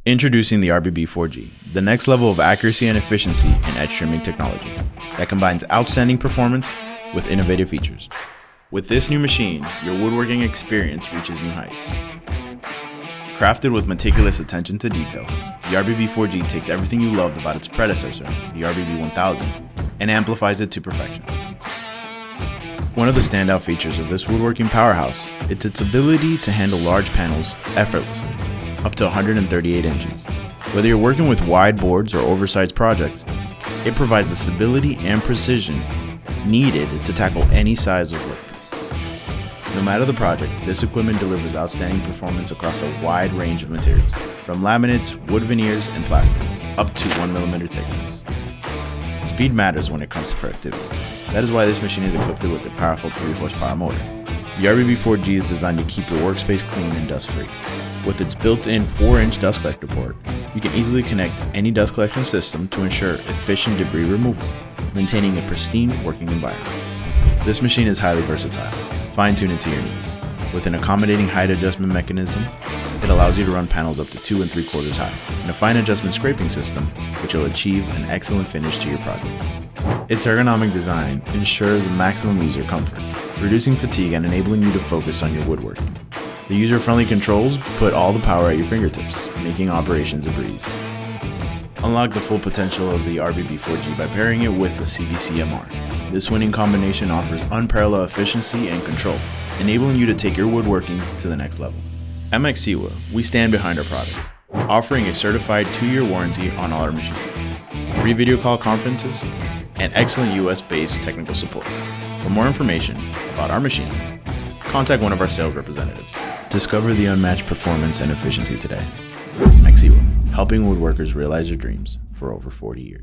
Introducing the RBB.4G, the next level of accuracy and efficiency in edge trimming technology that combines outstanding performance with innovative features. With this new machine, your woodworking experience reaches new heights. Crafted with meticulous attention to detail, the RBB.4G takes everything you loved about its predecessor, the RBB.1000, and amplifies it to perfection. One of the standout features of this woodworking powerhouse is its ability to handle large panels effortlessly, up to 138 inches. Whether you're working with wide boards or oversized projects, it provides the stability and precision needed to tackle any size of workpiece. No matter the project, this equipment delivers outstanding performance across a wide range of materials, from laminates, wood veneers, and plastics, up to 1mm thickness. Speed matters when it comes to productivity. That is why this machine is equipped with a powerful 3-horsepower motor. The RBB.4G is designed to keep your workspace clean and dust-free. With its built-in 4-inch dust collector port, you can easily connect any dust collection system to ensure efficient debris removal, maintaining a pristine working environment. This machine is highly versatile, fine-tuned to your needs. With an accommodating height adjustment mechanism, it allows you to run panels up to 2 3/4 high, and a fine adjustment scraping system, which will achieve an excellent finish to your project. Its ergonomic design ensures maximum user comfort, reducing fatigue and enabling you to focus on your woodworking. The user-friendly controls put all the power at your fingertips, making operations a breeze. Unlock the full potential of the RBB.4G by pairing it with the CBC-MR. This winning combination offers unparalleled efficiency and control, enabling you to take your woodworking to the next level. At Maksiwa, we stand behind our products, offering a certified 2-year warranty on all our machines, free video call conferences, and excellent US-based technical support. For more information about our machines, contact one of our sales representatives. Discover the unmatched performance and efficiency today. Maksiwa, helping woodworkers realize their dreams for over 40 years.